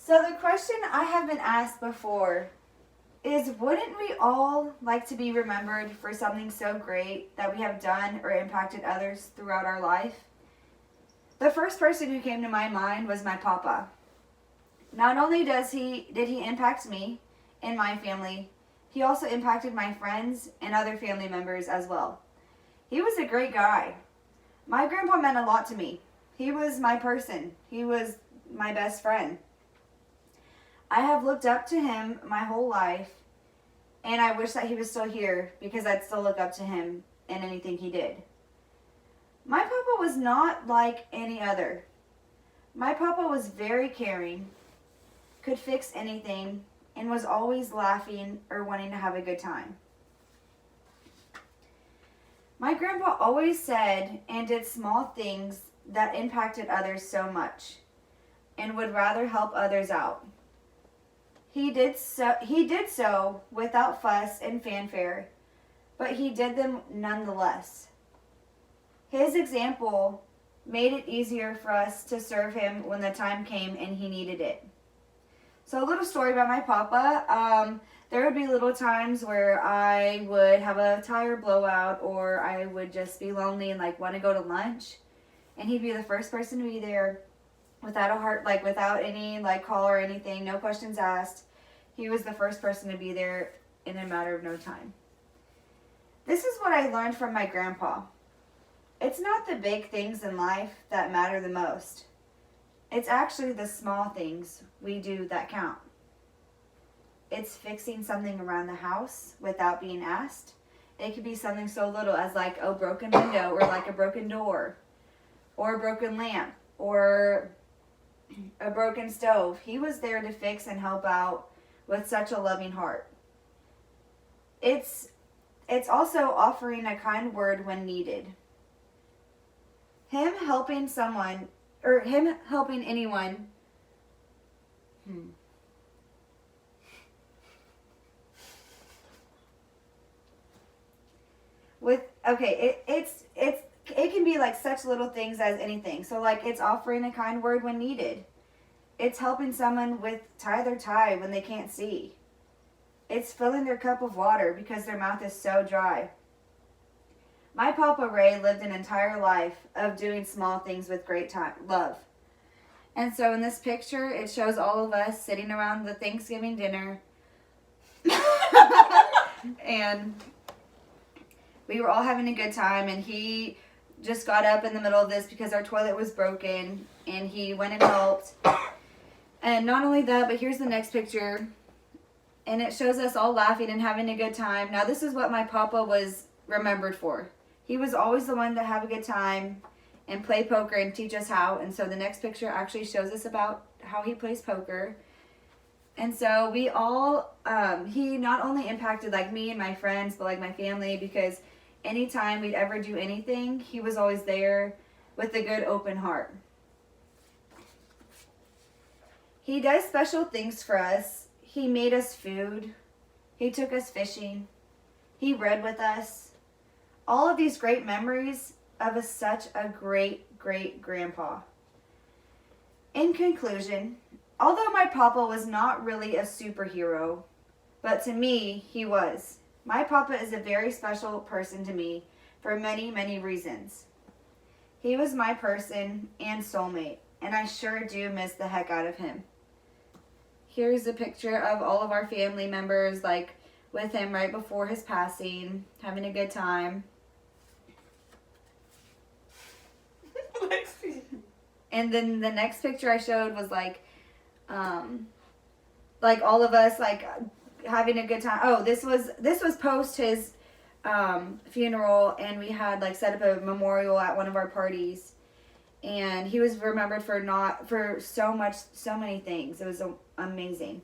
So the question I have been asked before is, wouldn't we all like to be remembered for something so great that we have done or impacted others throughout our life? The first person who came to my mind was my papa. Not only did he impact me and my family, he also impacted my friends and other family members as well. He was a great guy. My grandpa meant a lot to me. He was my person. He was my best friend. I have looked up to him my whole life, and I wish that he was still here because I'd still look up to him in anything he did. My papa was not like any other. My papa was very caring, could fix anything, and was always laughing or wanting to have a good time. My grandpa always said and did small things that impacted others so much and would rather help others out. He did so without fuss and fanfare, but he did them nonetheless. His example made it easier for us to serve him when the time came and he needed it. So a little story about my papa. There would be little times where I would have a tire blowout, or I would just be lonely and want to go to lunch, and he'd be the first person to be there without without any call or anything, no questions asked. He was the first person to be there in a matter of no time. This is what I learned from my grandpa. It's not the big things in life that matter the most. It's actually the small things we do that count. It's fixing something around the house without being asked. It could be something so little as a broken window, or a broken door, or a broken lamp, or a broken stove. He was there to fix and help out with such a loving heart. It's also offering a kind word when needed. Him helping anyone it can be such little things as anything. So it's offering a kind word when needed. It's helping someone tie their tie when they can't see. It's filling their cup of water because their mouth is so dry. My Papa Ray lived an entire life of doing small things with great love. And so in this picture, it shows all of us sitting around the Thanksgiving dinner. And we were all having a good time, and he just got up in the middle of this because our toilet was broken, and he went and helped. And not only that, but here's the next picture, and it shows us all laughing and having a good time. Now this is what my papa was remembered for. He was always the one to have a good time and play poker and teach us how. And so the next picture actually shows us about how he plays poker. And so we all, he not only impacted me and my friends, but my family, because anytime we'd ever do anything, he was always there with a good open heart. He does special things for us. He made us food. He took us fishing. He read with us. All of these great memories of such a great, great grandpa. In conclusion, although my papa was not really a superhero, but to me, he was. My papa is a very special person to me for many, many reasons. He was my person and soulmate, and I sure do miss the heck out of him. Here's a picture of all of our family members, with him right before his passing, having a good time. And then the next picture I showed was all of us having a good time. Oh, this was post his funeral, and we had set up a memorial at one of our parties, and he was remembered for so many things. It was amazing.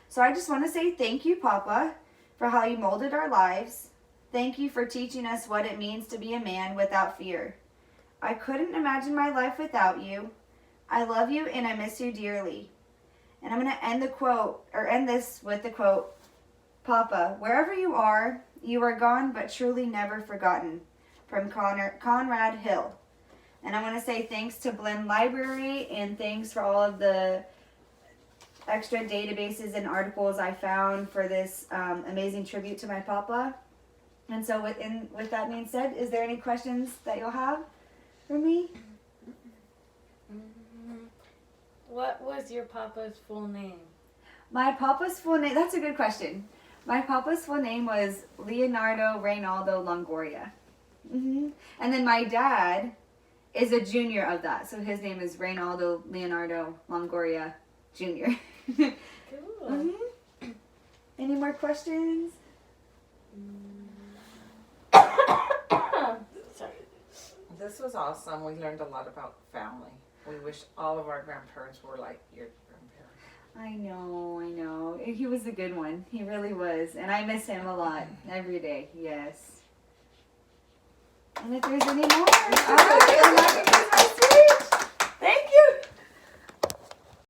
So I just want to say thank you, Papa, for how you molded our lives. Thank you for teaching us what it means to be a man without fear. I couldn't imagine my life without you. I love you and I miss you dearly. And I'm going to end this with the quote, Papa, wherever you are gone but truly never forgotten, from Conrad Hill. And I want to say thanks to Blinn Library, and thanks for all of the extra databases and articles I found for this amazing tribute to my papa. And so with that being said, is there any questions that you'll have for me? What was your papa's full name? My papa's full name, that's a good question. My papa's full name was Leonardo Reynaldo Longoria. And then my dad is a junior of that. So his name is Reynaldo Leonardo Longoria Jr. Cool. Any more questions? Sorry. This was awesome. We learned a lot about family. We wish all of our grandparents were like your grandparents. I know. He was a good one. He really was. And I miss him a lot every day. Yes. And if there's any more, I'm not going to use my